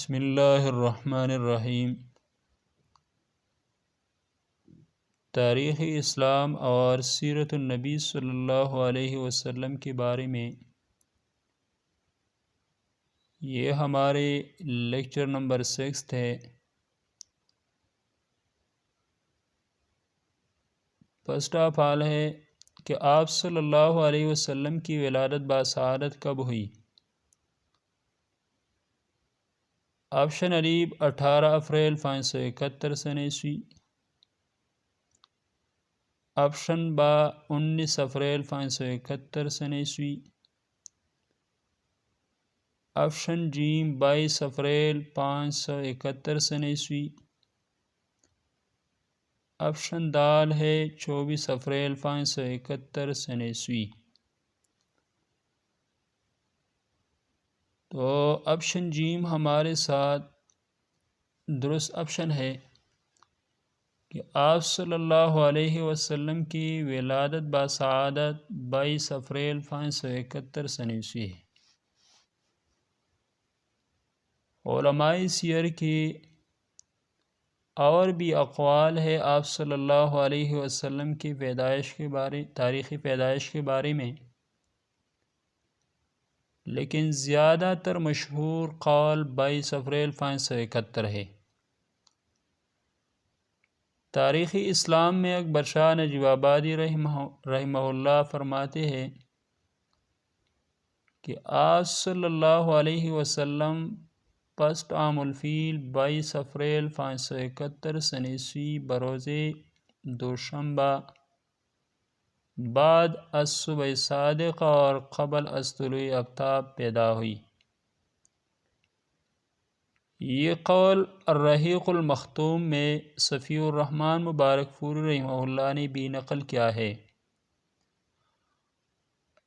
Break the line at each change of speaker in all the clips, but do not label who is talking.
بسم اللہ الرحمن الرحیم۔ تاریخ اسلام اور سیرت النبی صلی اللہ علیہ وسلم کے بارے میں یہ ہمارے لیکچر نمبر 6 ہے۔ فرسٹ آف آل ہے کہ آپ صلی اللہ علیہ وسلم کی ولادت باسعادت کب ہوئی؟ آپشن علیب 18 اپریل 571 سن عیسوی، آپشن با 19 اپریل 571 سن عیسوی، آپشن جیم 22 اپریل 571 سن عیسوی، آپشن دال ہے 24 اپریل 571 سن عیسوی۔ تو آپشن جیم ہمارے ساتھ درست آپشن ہے کہ آپ صلی اللہ علیہ وسلم کی ولادت باسعادت 22 اپریل 571 سن عیسوی ہے۔ علماء سیر کی اور بھی اقوال ہے آپ صلی اللہ علیہ وسلم کی پیدائش کے بارے، تاریخی پیدائش کے بارے میں، لیکن زیادہ تر مشہور قول 22 اپریل 571 ہے۔ تاریخی اسلام میں اکبر شاہ نجیب آبادی رحمہ اللہ فرماتے ہیں کہ آپ صلی اللہ علیہ وسلم پست عام الفیل 22 اپریل 571 سن عیسوی بروز دوشنبہ بعد از صبح صادق اور قبل از طلوع آفتاب پیدا ہوئی۔ یہ قول الرحیق المختوم میں صفی الرحمن مبارک پوری رحمہ اللہ نے بھی نقل کیا ہے،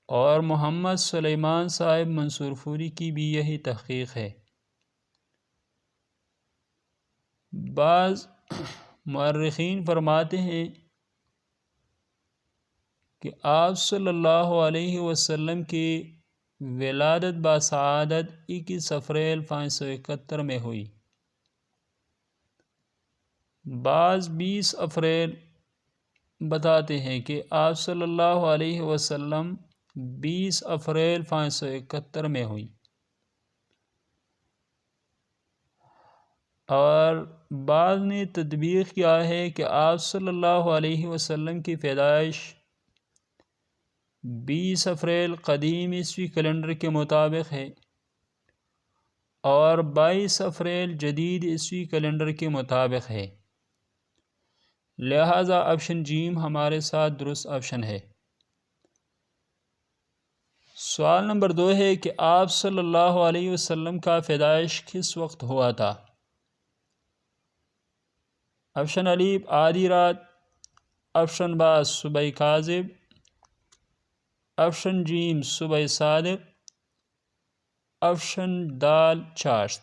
اور محمد سلیمان صاحب منصور پوری کی بھی یہی تحقیق ہے۔ بعض مورخین فرماتے ہیں کہ آپ صلی اللہ علیہ وسلم کی ولادت باسعادت 21 اپریل 571 میں ہوئی، بعض 20 اپریل بتاتے ہیں کہ آپ صلی اللہ علیہ وسلم 20 اپریل 571 میں ہوئی، اور بعض نے تطبیق کیا ہے کہ آپ صلی اللہ علیہ وسلم کی پیدائش 20 اپریل قدیم عیسوی کیلنڈر کے مطابق ہے اور 22 اپریل جدید عیسوی کیلنڈر کے مطابق ہے، لہذا آپشن جیم ہمارے ساتھ درست آپشن ہے۔ سوال نمبر 2 ہے کہ آپ صلی اللہ علیہ وسلم کا پیدائش کس وقت ہوا تھا؟ آپشن الف آدھی رات، آپشن با صبح کاذب، آپشن جیم صبح صادق، آپشن دال چاشت۔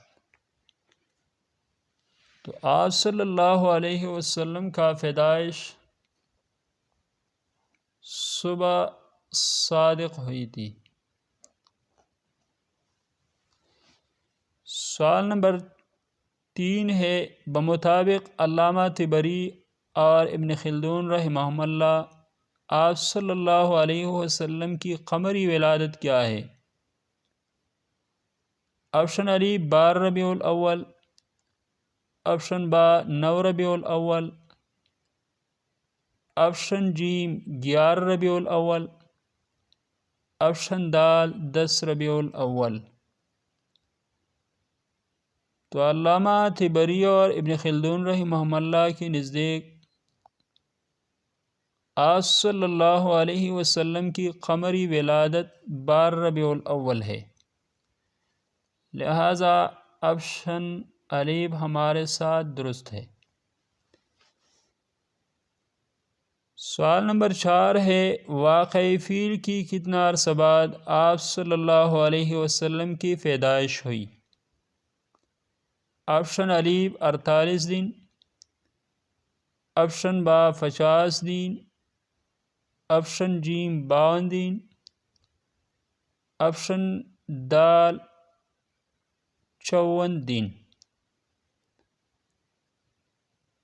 تو آپ صلی اللہ علیہ وسلم کا پیدائش صبح صادق ہوئی تھی۔ سوال نمبر 3 ہے بمطابق علامہ طبری اور ابن خلدون رحمہم اللہ آپ صلی اللہ علیہ وسلم کی قمری ولادت کیا ہے؟ آپشن الف 12 ربیع الاول، آپشن با 9 ربیع الاول، آپشن جیم 11 ربیع الاول، آپشن دال 10 ربیع الاول۔ تو علامہ طبری اور ابن خلدون رحمہم اللہ کے نزدیک آپ صلی اللہ علیہ وسلم کی قمری ولادت 12 ربیع الاول ہے، لہذا آپشن الف ہمارے ساتھ درست ہے۔ سوال نمبر 4 ہے واقعی فیل کی کتنا عرصہ بعد آپ صلی اللہ علیہ وسلم کی پیدائش ہوئی؟ آپشن الف 48 دن، آپشن با 50 دن، آپشن جیم 52 دن، آپشن دال 54 دن۔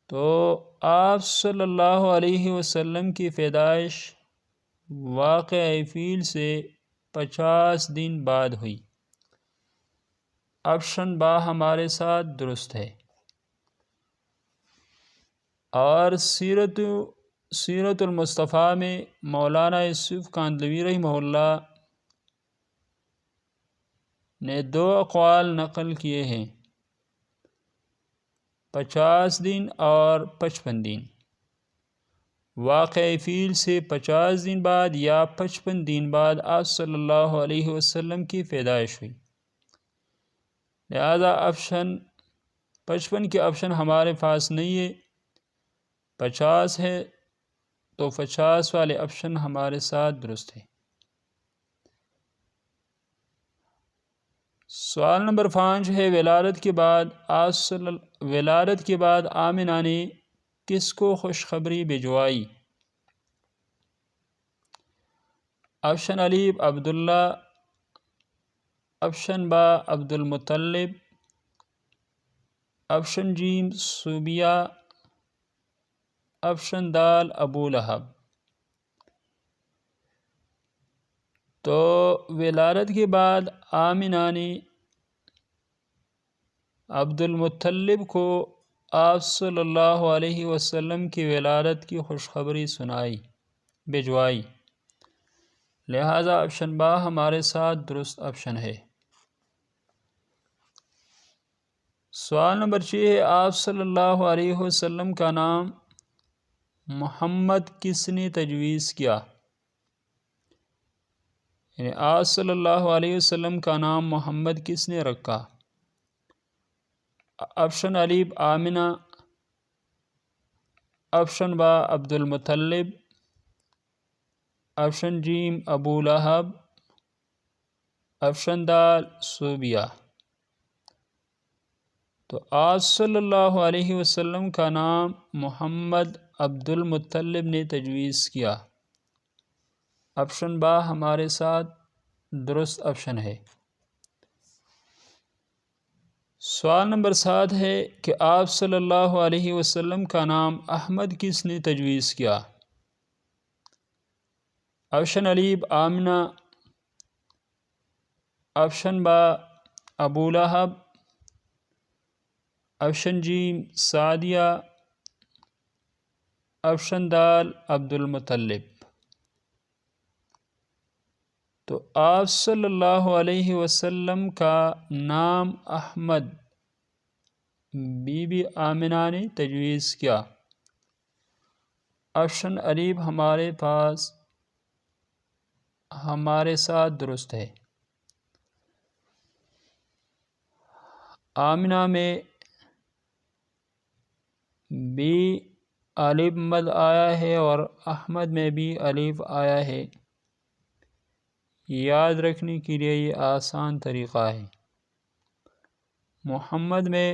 تو آپ صلی اللہ علیہ وسلم کی پیدائش واقع فیل سے 50 دن بعد ہوئی۔ آپشن با ہمارے ساتھ درست ہے۔ اور سیرت المصطفیٰ میں مولانا یوسف کاندھلوی رحمہ اللہ نے 2 اقوال نقل کیے ہیں، 50 دن اور 55 دن۔ واقع فیل سے 50 دن بعد یا 55 دن بعد آپ صلی اللہ علیہ وسلم کی پیدائش ہوئی، لہذا 55 کے آپشن ہمارے پاس نہیں ہے، 50 ہے تو 50 والے آپشن ہمارے ساتھ درست ہے۔ سوال نمبر 5 ہے، ولادت کے بعد آمنہ نے کس کو خوشخبری بھجوائی؟ آپشن الف عبداللہ، آپشن با عبد المطلب، آپشن جیم صوبیہ، آپشن دال ابو لہب۔ تو ولادت کے بعد آمنہ نے عبد المطلب کو آپ صلی اللہ علیہ وسلم کی ولادت کی خوشخبری بھجوائی، لہذا آپشن با ہمارے ساتھ درست آپشن ہے۔ سوال نمبر 6 ہے، آپ صلی اللہ علیہ وسلم کا نام محمد کس نے تجویز کیا؟ یعنی آپ صلی اللہ علیہ وسلم کا نام محمد کس نے رکھا؟ آپشن الف آمنہ، آپشن با عبد المطلب، آپشن جیم ابو لہب، آپشن دال صوبیہ۔ تو آپ صلی اللہ علیہ وسلم کا نام محمد عبد المطلب نے تجویز کیا، آپشن با ہمارے ساتھ درست آپشن ہے۔ سوال نمبر 7 ہے کہ آپ صلی اللہ علیہ وسلم کا نام احمد کس نے تجویز کیا؟ آپشن الف آمنہ، آپشن با ابو لہب، آپشن جیم سعدیہ، آپشن دال عبد المطلب۔ تو آپ صلی اللہ علیہ وسلم کا نام احمد بی بی آمنہ نے تجویز کیا، آپشن الف ہمارے ساتھ درست ہے۔ آمنہ میں بھی الف مد آیا ہے اور احمد میں بھی الف آیا ہے، یاد رکھنے کے لیے یہ آسان طریقہ ہے۔ محمد میں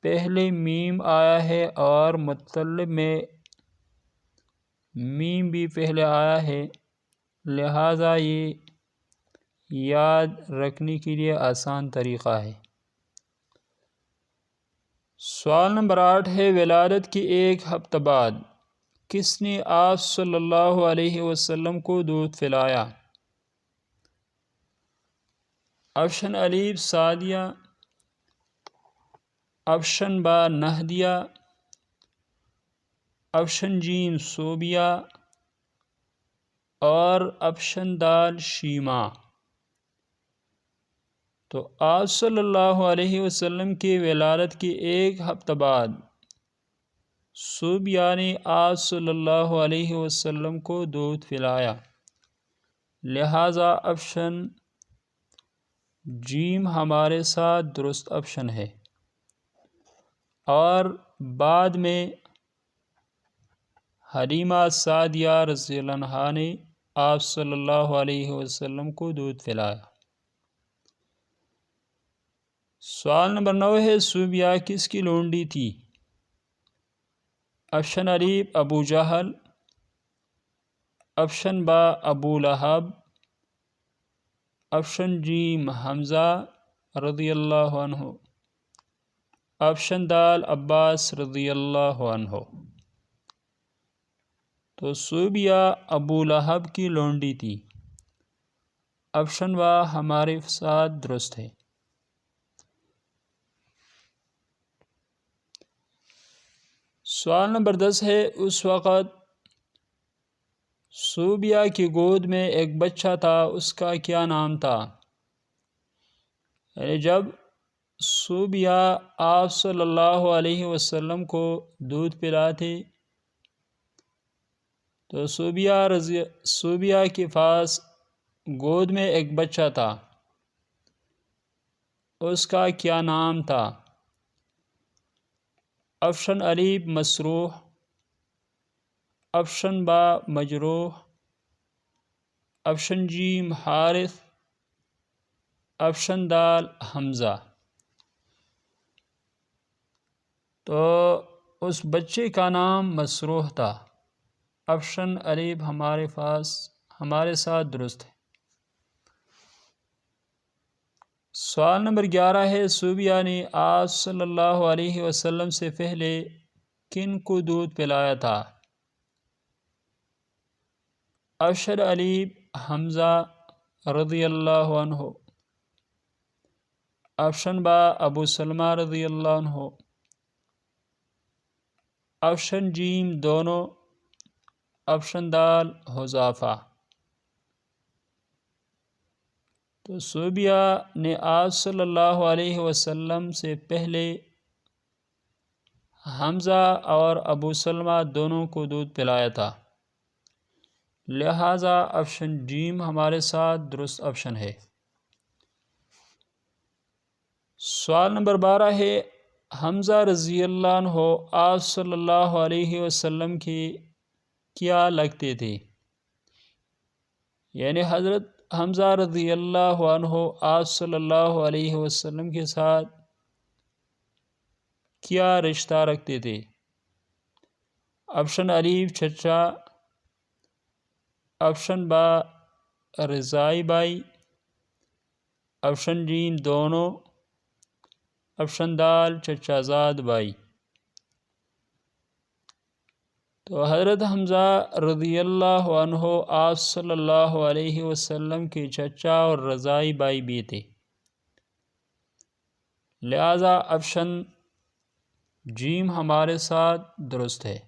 پہلے میم آیا ہے اور مطلب میں میم بھی پہلے آیا ہے، لہذا یہ یاد رکھنے کے لیے آسان طریقہ ہے۔ سوال نمبر 8 ہے، ولادت کے 1 ہفتہ بعد کس نے آپ صلی اللہ علیہ وسلم کو دودھ پلایا؟ آپشن الف سعدیہ، آپشن با نہدیہ، آپشن جیم صوبیہ اور آپشن دال شیما۔ تو آپ صلی اللہ علیہ وسلم کی ولادت کے 1 ہفتہ بعد صوبیہ نے آپ صلی اللہ علیہ وسلم کو دودھ پلایا، لہذا آپشن جیم ہمارے ساتھ درست آپشن ہے۔ اور بعد میں حلیمہ سعدیہ رضی اللہ عنہا نے آپ صلی اللہ علیہ وسلم کو دودھ پلایا۔ سوال نمبر 9 ہے، صوبیہ کس کی لونڈی تھی؟ آپشن الف ابو جہل، آپشن با ابو لہب، آپشن جیم حمزہ رضی اللہ عنہ، آپشن دال عباس رضی اللہ عنہ. تو صوبیہ ابو لہب کی لونڈی تھی. آپشن وا ہمارے ساتھ درست ہے. سوال نمبر 10 ہے، اس وقت صوبیہ کی گود میں ایک بچہ تھا، اس کا کیا نام تھا؟ یعنی جب صوبیہ آپ صلی اللہ علیہ وسلم کو دودھ پلاتے تو صوبیہ کے پاس گود میں ایک بچہ تھا، اس کا کیا نام تھا؟ آپشن الف مسروح، آپشن با مجروح، آپشن جیم حارث، آپشن دال حمزہ. تو اس بچے کا نام مسروح تھا. آپشن الف ہمارے ساتھ درست ہے. سوال نمبر 11 ہے، صوبیہ نے آپ صلی اللہ علیہ وسلم سے پہلے کن کو دودھ پلایا تھا؟ آپشن الف حمزہ رضی اللہ عنہ، آپشن با ابو سلمہ رضی اللہ عنہ، آپشن جیم دونوں، آپشن دال حذیفہ. تو صوبیہ نے آپ صلی اللہ علیہ وسلم سے پہلے حمزہ اور ابو سلمہ دونوں کو دودھ پلایا تھا، لہٰذا آپشن جیم ہمارے ساتھ درست آپشن ہے. سوال نمبر 12 ہے، حمزہ رضی اللہ عنہ آپ صلی اللہ علیہ وسلم کی کیا لگتے تھے؟ یعنی حضرت حمزہ رضی اللہ عنہ آپ صلی اللہ علیہ وسلم کے ساتھ کیا رشتہ رکھتے تھے؟ آپشن الف چچا، آپشن با رضائی بائی، آپشن جیم دونوں، آپشن دال چچا زاد بائی. تو حضرت حمزہ رضی اللہ عنہ آپ صلی اللہ علیہ وسلم کے چچا اور رضائی بائی بھی تھے، لہذا آپشن جیم ہمارے ساتھ درست ہے.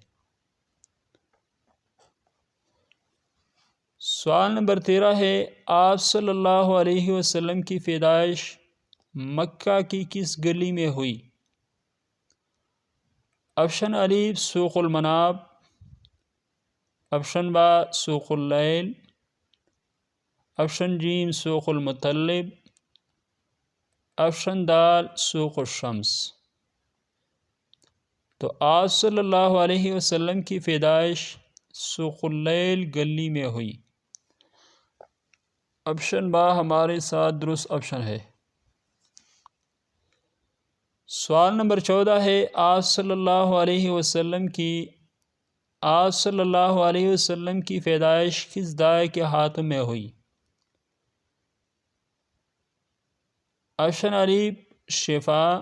سوال نمبر 13 ہے، آپ صلی اللہ علیہ وسلم کی پیدائش مکہ کی کس گلی میں ہوئی؟ آپشن الف سوق المناب، آپشن با سوق اللیل، آپشن جیم سوق المطلب، آپشن دال سوق الشمس. تو آپ صلی اللہ علیہ وسلم کی پیدائش سوق اللیل گلی میں ہوئی. آپشن با ہمارے ساتھ درست آپشن ہے. سوال نمبر 14 ہے، آپ صلی اللہ علیہ وسلم کی پیدائش کس دائے کے ہاتھوں میں ہوئی؟ آپشن الف شفا،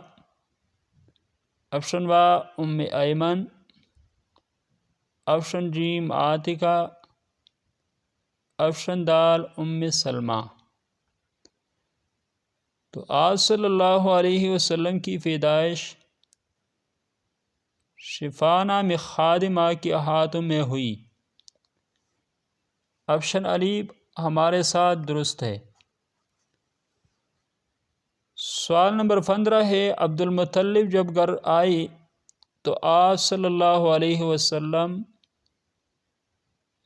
آپشن با ام ایمن، آپشن جیم عاتقہ، آپشن دال ام سلمہ. تو آپ صلی اللہ علیہ وسلم کی پیدائش شفا نام خادمہ کے ہاتھوں میں ہوئی. آپشن الف ہمارے ساتھ درست ہے. سوال نمبر 15 ہے، عبد المطلب جب گھر آئی تو آپ صلی اللہ علیہ وسلم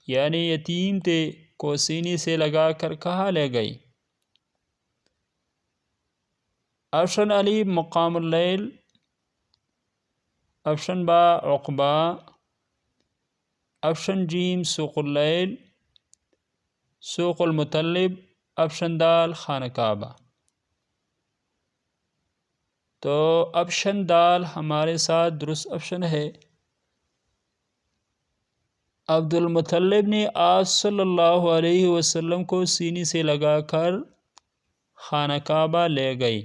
یعنی یتیم تھے کو سینے سے لگا کر کہاں لے گئی؟ آپشن الف مقام اللیل، آپشن با عقبہ، آپشن جیم سوق اللیل، سوق المطلب، آپشن دال خانہ کعبہ. تو آپشن دال ہمارے ساتھ درست آپشن ہے. عبد المطلب نے آپ صلی اللہ علیہ وسلم کو سینے سے لگا کر خانہ کعبہ لے گئی.